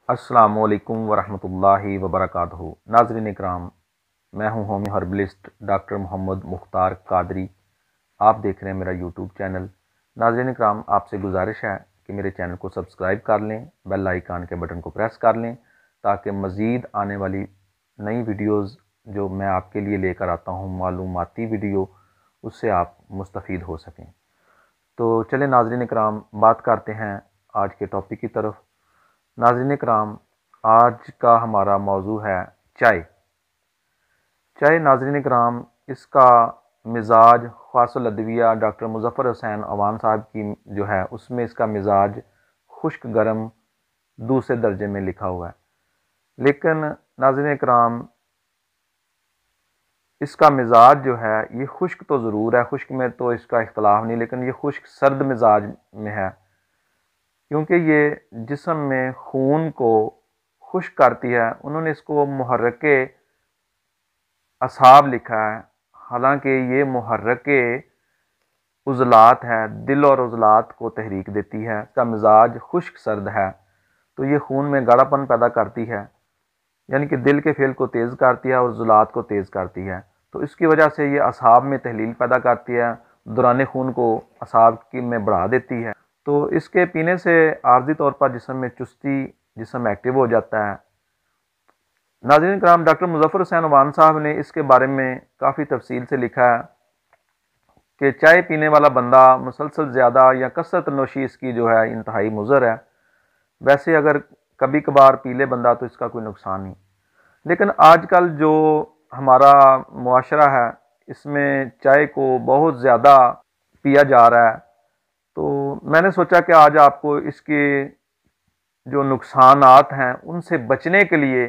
अस्सलामुअलैकुम वरहमतुल्लाहि वबरकातुहू। नाज़रीन इकराम, मैं हूं होमी हर्बलिस्ट डॉक्टर मोहम्मद मुख्तार कादरी। आप देख रहे हैं मेरा यूट्यूब चैनल। नाज़रीन इकराम, आपसे गुजारिश है कि मेरे चैनल को सब्सक्राइब कर लें, बेल आइकान के बटन को प्रेस कर लें, ताकि मज़ीद आने वाली नई वीडियोज़ जो मैं आपके लिए लेकर आता हूं, मालूमाती वीडियो, उससे आप मुस्तफ़ीद हो सकें। तो चलें नाज़रीन इकराम, बात करते हैं आज के टॉपिक की तरफ। नाज़रीन इकराम, आज का हमारा मौजू है चाय। चाय नाज़रीन इकराम, इसका मिजाज ख़ासुल अदविया डॉक्टर मुज़फ़्फ़र हुसैन अवान साहब की जो है, उसमें इसका मिजाज खुश्क गर्म दूसरे दर्जे में लिखा हुआ है। लेकिन नाज़रीन इकराम, इसका मिजाज जो है ये खुश्क तो ज़रूर है, खुश्क में तो इसका इख्तलाफ नहीं, लेकिन ये खुश्क सर्द मिजाज में है, क्योंकि ये जिस्म में खून को खुश्क करती है। उन्होंने इसको मुहर्रके असाब लिखा है, हालांकि ये मुहर्रके उज़लात है, दिल और उज़लात को तहरीक देती है। इसका मिजाज खुश्क सर्द है, तो ये खून में गाढ़ापन पैदा करती है, यानी कि दिल के फेल को तेज़ करती है और उज़लात को तेज़ करती है। तो इसकी वजह से ये असाब में तहलील पैदा करती है, दौरान खून को असाब की में बढ़ा देती है। तो इसके पीने से आर्जी तौर पर जिस्म में चुस्ती, जिस्म एक्टिव हो जाता है। नाज़रीन कराम, डॉक्टर मुज़फ़्फ़र हुसैन अवान साहब ने इसके बारे में काफ़ी तफसील से लिखा है कि चाय पीने वाला बंदा मुसलसल ज़्यादा या कसरत नोशी इसकी जो है इंतहाई मुज़र है। वैसे अगर कभी कभार पी ले बंदा तो इसका कोई नुकसान नहीं, लेकिन आजकल जो हमारा मुआशरा है, इसमें चाय को बहुत ज़्यादा पिया जा रहा है। तो मैंने सोचा कि आज आपको इसके जो नुकसानात हैं उनसे बचने के लिए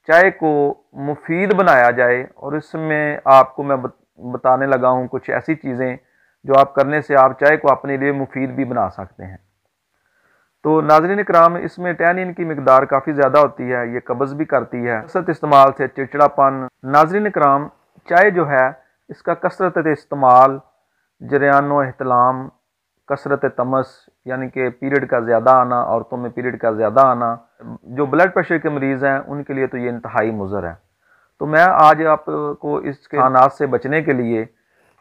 चाय को मुफीद बनाया जाए, और इसमें आपको मैं बताने लगा हूँ कुछ ऐसी चीज़ें जो आप करने से आप चाय को अपने लिए मुफीद भी बना सकते हैं। तो नाज़रीन इकराम, इसमें टैनिन की मिकदार काफ़ी ज़्यादा होती है, ये कब्ज़ भी करती है। कसरत इस्तेमाल से चिड़चिड़ापन। नाज़रीन इकराम, चाय जो है इसका कसरत इस्तेमाल, जरियानो एहतलाम, कसरत तमस यानी कि पीरियड का ज़्यादा आना, औरतों में पीरियड का ज़्यादा आना, जो ब्लड प्रेशर के मरीज़ हैं उनके लिए तो ये इंतहाई मुज़र है। तो मैं आज आपको इसके नुकसानात से बचने के लिए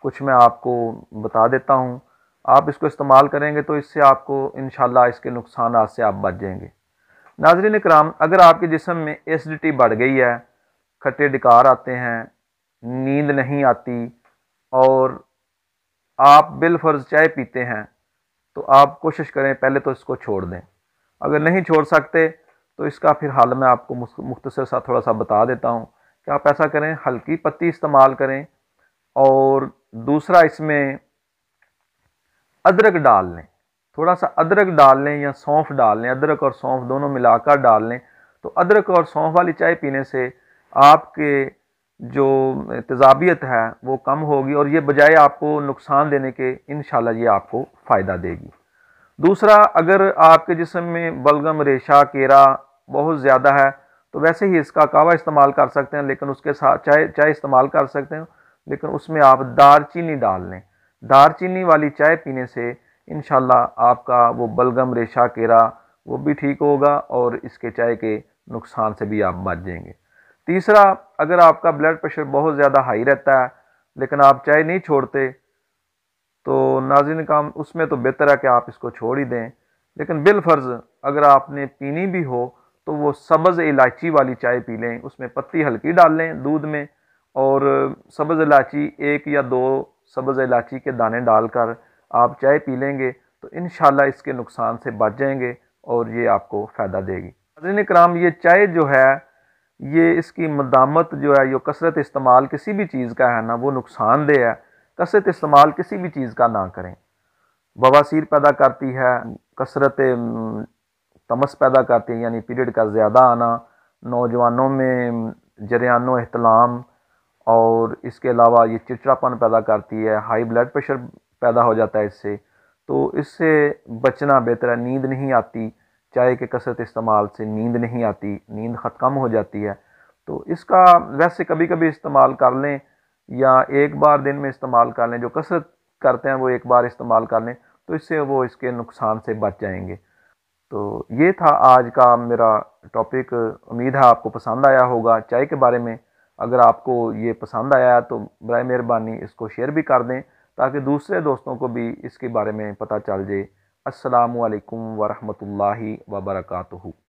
कुछ मैं आपको बता देता हूँ। आप इसको इस्तेमाल करेंगे तो इससे आपको इंशाल्लाह इसके नुकसानात से आप बच जाएंगे। नाज़रीन इकराम, अगर आपके जिस्म में एसिडिटी बढ़ गई है, खट्टे डकार आते हैं, नींद नहीं आती, और आप बिलफर्ज चाय पीते हैं, तो आप कोशिश करें पहले तो इसको छोड़ दें। अगर नहीं छोड़ सकते तो इसका फिर हल मैं आपको मुख्तसर सा थोड़ा सा बता देता हूँ कि आप ऐसा करें, हल्की पत्ती इस्तेमाल करें, और दूसरा इसमें अदरक डाल लें, थोड़ा सा अदरक डाल लें या सौंफ डाल लें, अदरक और सौंफ दोनों मिलाकर डाल लें। तो अदरक और सौंफ वाली चाय पीने से आपके जो तेज़ाबियत है वो कम होगी, और ये बजाय आपको नुकसान देने के इंशाल्लाह ये आपको फ़ायदा देगी। दूसरा, अगर आपके जिस्म में बलगम, रेशा, केरा बहुत ज़्यादा है तो वैसे ही इसका कावा इस्तेमाल कर सकते हैं, लेकिन उसके साथ चाय चाय इस्तेमाल कर सकते हैं, लेकिन उसमें आप दारचीनी डाल लें। दारचीनी वाली चाय पीने से इंशाल्लाह आपका वो बलगम, रेशा, केरा वो भी ठीक होगा, और इसके चाय के नुकसान से भी आप बच जाएंगे। तीसरा, अगर आपका ब्लड प्रेशर बहुत ज़्यादा हाई रहता है लेकिन आप चाय नहीं छोड़ते, तो नाज़रीन काम उसमें तो बेहतर है कि आप इसको छोड़ ही दें। लेकिन बिलफर्ज अगर आपने पीनी भी हो तो वो सब्ज़ इलायची वाली चाय पी लें, उसमें पत्ती हल्की डाल लें दूध में, और सब्ज़ इलायची 1 या 2 सब्ज़ इलायची के दाने डालकर आप चाय पी लेंगे तो इंशाल्लाह इसके नुकसान से बच जाएंगे और ये आपको फ़ायदा देगी। नाज़रीन कराम, ये चाय जो है ये इसकी मदामत जो है, ये कसरत इस्तेमाल किसी भी चीज़ का है ना, वो नुकसानदेह है। कसरत इस्तेमाल किसी भी चीज़ का ना करें, बवासीर पैदा करती है, कसरत तमस पैदा करती है यानी पीरियड का ज़्यादा आना, नौजवानों में जरियानो एहतलाम, और इसके अलावा ये चिड़चिड़ापन पैदा करती है, हाई ब्लड प्रेशर पैदा हो जाता है इससे। तो इससे बचना बेहतर है। नींद नहीं आती, चाय के कसरत इस्तेमाल से नींद नहीं आती, नींद ख़त्म हो जाती है। तो इसका वैसे कभी कभी इस्तेमाल कर लें या एक बार दिन में इस्तेमाल कर लें, जो कसरत करते हैं वो एक बार इस्तेमाल कर लें, तो इससे वो इसके नुकसान से बच जाएंगे। تو یہ تھا آج کا میرا ٹاپک، امید ہے آپ کو پسند آیا ہوگا چائے کے بارے میں۔ اگر آپ کو یہ پسند آیا تو برائے مہربانی اس کو شیئر بھی کر دیں تاکہ دوسرے دوستوں کو بھی اس کے بارے میں پتہ چل جائے۔ السلام علیکم ورحمۃ اللہ وبرکاتہ۔